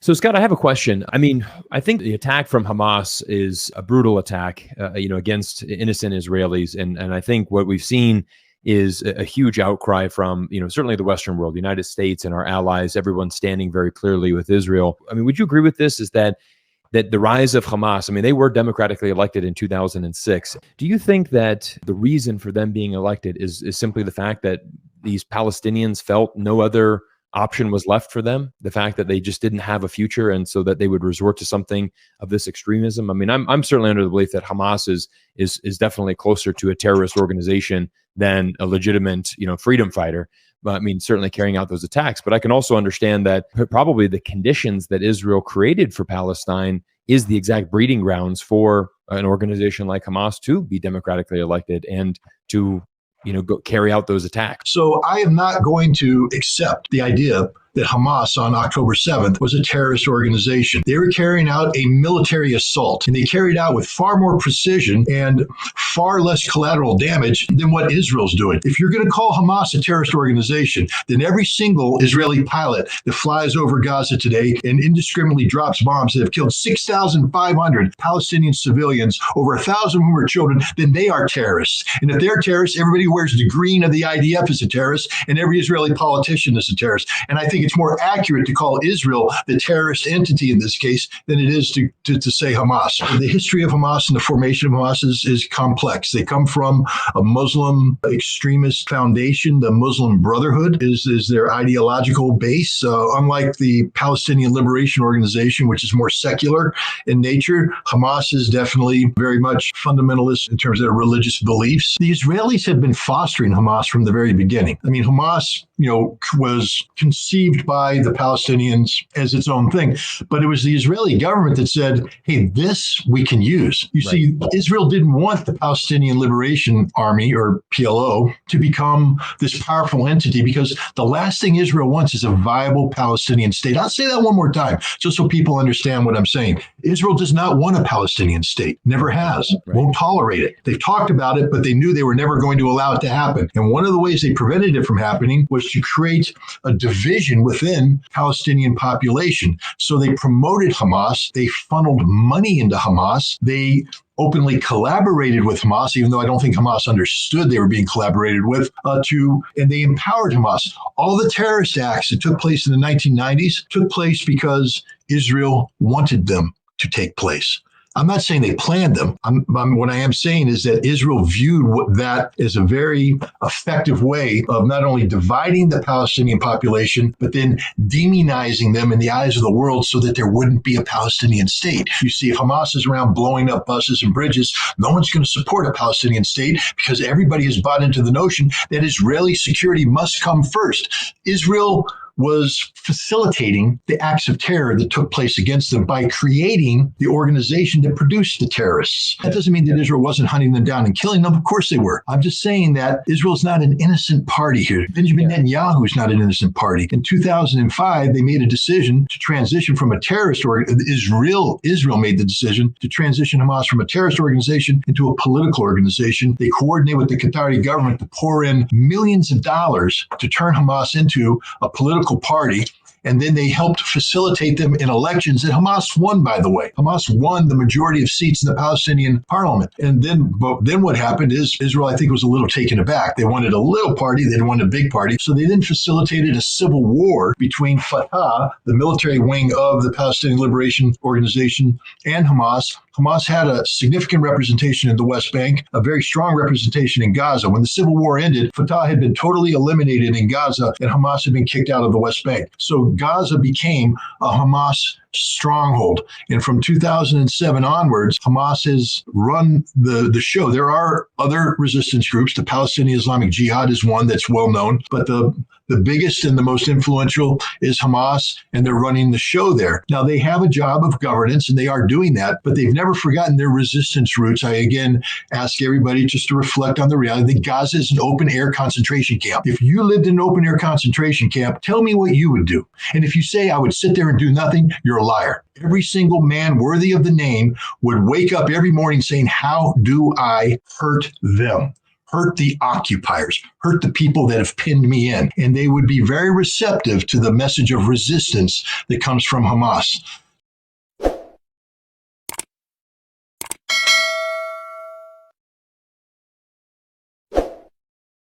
So, Scott, I have a question. I mean, I think the attack from Hamas is a brutal attack, against innocent Israelis, and I think what we've seen is a huge outcry from, certainly the Western world, the United States and our allies, everyone standing very clearly with Israel. I mean, would you agree with this? Is that the rise of Hamas, I mean, they were democratically elected in 2006. Do you think that the reason for them being elected is simply the fact that these Palestinians felt no other option was left for them, the fact that they just didn't have a future, and so that they would resort to something of this extremism? I mean, I'm certainly under the belief that Hamas is definitely closer to a terrorist organization than a legitimate, freedom fighter. But I mean, certainly carrying out those attacks. But I can also understand that probably the conditions that Israel created for Palestine is the exact breeding grounds for an organization like Hamas to be democratically elected and to go carry out those attacks. So I am not going to accept the idea that Hamas on October 7th was a terrorist organization. They were carrying out a military assault, and they carried out with far more precision and far less collateral damage than what Israel's doing. If you're going to call Hamas a terrorist organization, then every single Israeli pilot that flies over Gaza today and indiscriminately drops bombs that have killed 6,500 Palestinian civilians, over 1,000 of whom are children, then they are terrorists. And if they're terrorists, everybody who wears the green of the IDF is a terrorist, and every Israeli politician is a terrorist. And I think it's more accurate to call Israel the terrorist entity in this case than it is to say Hamas. The history of Hamas and the formation of Hamas is complex. They come from a Muslim extremist foundation. The Muslim Brotherhood is their ideological base. Unlike the Palestinian Liberation Organization, which is more secular in nature, Hamas is definitely very much fundamentalist in terms of their religious beliefs. The Israelis had been fostering Hamas from the very beginning. I mean, Hamas, was conceived by the Palestinians as its own thing, but it was the Israeli government that said, hey, this we can use. You see, Israel didn't want the Palestinian Liberation Army, or PLO, to become this powerful entity, because the last thing Israel wants is a viable Palestinian state. I'll say that one more time, just so people understand what I'm saying. Israel does not want a Palestinian state, never has, won't tolerate it. They've talked about it, but they knew they were never going to allow it to happen. And one of the ways they prevented it from happening was to create a division within Palestinian population. So they promoted Hamas. They funneled money into Hamas. They openly collaborated with Hamas, even though I don't think Hamas understood they were being collaborated with, and they empowered Hamas. All the terrorist acts that took place in the 1990s took place because Israel wanted them to take place. I'm not saying they planned them. What I am saying is that Israel viewed that as a very effective way of not only dividing the Palestinian population, but then demonizing them in the eyes of the world so that there wouldn't be a Palestinian state. You see, if Hamas is around blowing up buses and bridges, no one's going to support a Palestinian state, because everybody has bought into the notion that Israeli security must come first. Israel was facilitating the acts of terror that took place against them by creating the organization that produced the terrorists. That doesn't mean that Israel wasn't hunting them down and killing them. Of course they were. I'm just saying that Israel is not an innocent party here. Benjamin Netanyahu is not an innocent party. In 2005, they made a decision to transition from a terrorist organization. Israel made the decision to transition Hamas from a terrorist organization into a political organization. They coordinated with the Qatari government to pour in millions of dollars to turn Hamas into a political party. And then they helped facilitate them in elections that Hamas won, by the way. Hamas won the majority of seats in the Palestinian parliament. And then what happened is Israel, I think, was a little taken aback. They wanted a little party. They didn't want a big party. So they then facilitated a civil war between Fatah, the military wing of the Palestinian Liberation Organization, and Hamas. Hamas had a significant representation in the West Bank, a very strong representation in Gaza. When the civil war ended, Fatah had been totally eliminated in Gaza, and Hamas had been kicked out of the West Bank. So Gaza became a Hamas stronghold. And from 2007 onwards, Hamas has run the show. There are other resistance groups. The Palestinian Islamic Jihad is one that's well known, but the biggest and the most influential is Hamas, and they're running the show there. Now, they have a job of governance, and they are doing that, but they've never forgotten their resistance roots. I, again, ask everybody just to reflect on the reality that Gaza is an open-air concentration camp. If you lived in an open-air concentration camp, tell me what you would do. And if you say I would sit there and do nothing, you're a liar. Every single man worthy of the name would wake up every morning saying, how do I hurt them? hurt the occupiers, hurt the people that have pinned me in. And they would be very receptive to the message of resistance that comes from Hamas.